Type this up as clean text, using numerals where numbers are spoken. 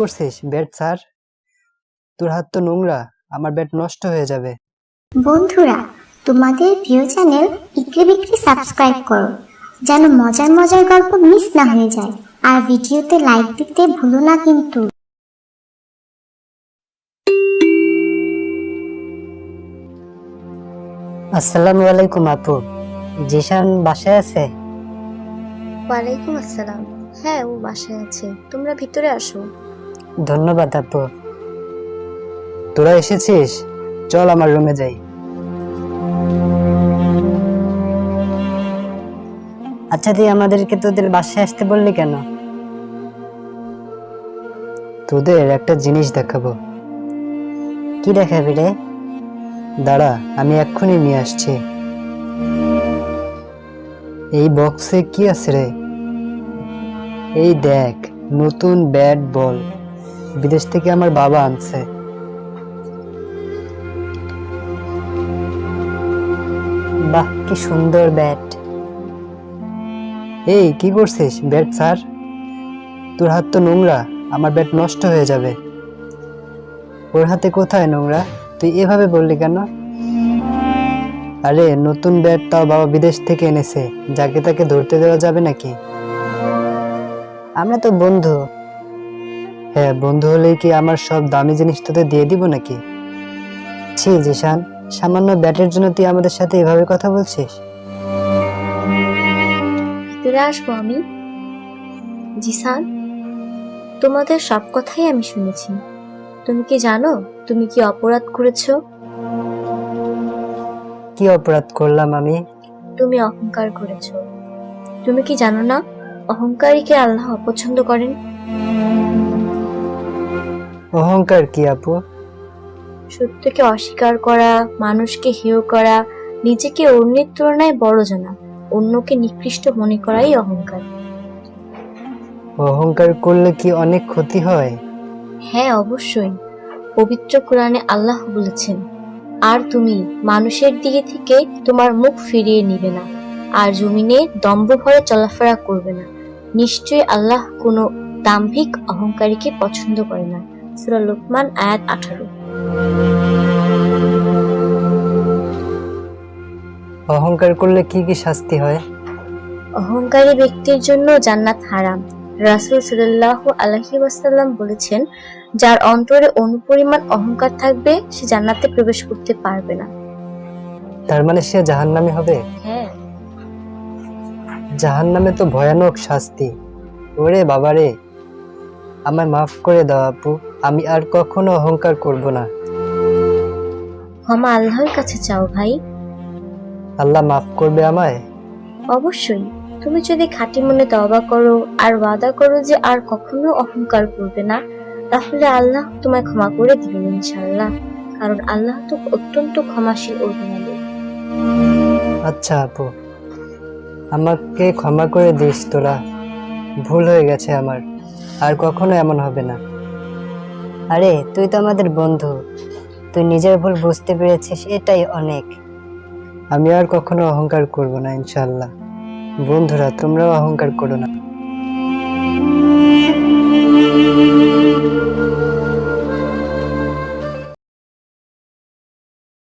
করছিস bat sir? তোর হাত তো নোংরা, আমার ব্যাট নষ্ট হয়ে যাবে। বন্ধুরা, তোমাদের প্রিয় চ্যানেল ইকরি বিক্রি সাবস্ক্রাইব করো যেন মজার মজার গল্প মিস না হয়ে যায়। আর ভিডিওতে লাইক দিতে ভুলো না কিন্তু। আসসালামু আলাইকুম আপু, জিশান বাসায় আছে? ওয়ালাইকুম আসসালাম। হ্যাঁ, ও বাসায় আছে, তোমরা ভিতরে আসো। ধন্যবাদ আপু। তোরা এসেছিস, চল আমার রুমে যাই। আচ্ছা, তুই আমাদেরকে তোদের বাসায় আসতে বললি কেন? তোদের একটা জিনিস দেখাবো। কি দেখাবি রে? দাঁড়া, আমি এক্ষুনি নিয়ে আসছি। এই বক্সে কি আছে রে? এই দেখ, নতুন ব্যাট বল, বিদেশ থেকে আমার বাবা আনছে। বাহ, কি সুন্দর ব্যাট। এই কি করছিস ব্যাট স্যার? তোর হাত তো নোংরা, আমার ব্যাট নষ্ট হয়ে যাবে। ওর হাতে কোথায় নোংরা? তুই এভাবে বললি কেন? আরে নতুন ব্যাট, তাও বাবা বিদেশ থেকে এনেছে, যাকে তাকে ধরতে দেওয়া যাবে নাকি? আমরা তো বন্ধু। হ্যাঁ, বন্ধু হলেই কি আমার সব দামি জিনিস তোদের দিয়ে দিব নাকি? ছি জিশান, সামান্য ব্যাটের জন্য তুই আমাদের সাথে এভাবে কথা বলছিস? ভিতরে আসবো আমি? জিসান, তোমাদের সব কথাই আমি শুনেছি। তুমি কি জানো তুমি কি অপরাধ করেছো? কি অপরাধ করলাম আমি? তুমি অহংকার করেছো। তুমি কি জানো না অহংকারীকে আল্লাহ অপছন্দ করেন? অহংকার কি আপু? সত্যকে অস্বীকার করা, মানুষকে হেয় করা, নিজেকে অন্যের তুলনায় বড় জানা, অন্যকে নিকৃষ্ট মনে করাই অহংকার। অহংকার করলে কি অনেক ক্ষতি হয়? হ্যাঁ, অবশ্যই। পবিত্র কোরআনে আল্লাহ বলেছেন, আর তুমি মানুষের দিকে থেকে তোমার মুখ ফিরিয়ে নিবে না, আর জমিনে দম্ভ ভরে চলাফেরা করবে না। নিশ্চয়ই আল্লাহ কোনো দাম্ভিক অহংকারীকে পছন্দ করে না। সূরা লোকমান আয়াত 18। অহংকার করলে কি কি শাস্তি হয়? অহংকারী ব্যক্তির জন্য জান্নাত হারাম। রাসূল সাল্লাল্লাহু আলাইহি ওয়াসাল্লাম বলেছেন, যার অন্তরে অনুপরিমাণ অহংকার থাকবে সে জান্নাতে প্রবেশ করতে পারবে না। তার মানে সে জাহান্নামী হবে? হ্যাঁ, জাহান্নামে তো ভয়ানক শাস্তি। ওরে বাবারে, আমায় মাফ করে দাও আপু, আমি আর কখনো অহংকার করব না। ক্ষমা আল্লাহর কাছে চাও ভাই। আল্লাহ মাফ করবে আমায়? অবশ্যই। তুমি যদি খাঁটি মনে তওবা করো আর ওয়াদা করো যে আর কখনো অহংকার করবে না, তাহলে আল্লাহ তোমায় ক্ষমা করে দিবেন ইনশাআল্লাহ। কারণ আল্লাহ তো অত্যন্ত ক্ষমাশীল ও দয়ালু। আচ্ছা আপু, আমাকে ক্ষমা করে দিস তোরা, ভুল হয়ে গেছে আমার, আর কখনো এমন হবে না। আরে তুই তো আমাদের বন্ধু, তুই নিজের ভুল বুঝতে পেরেছিস, এটাই অনেক। আমি আর কখনো অহংকার করব না ইনশাআল্লাহ। বন্ধুরা, তোমরাও অহংকার করো না।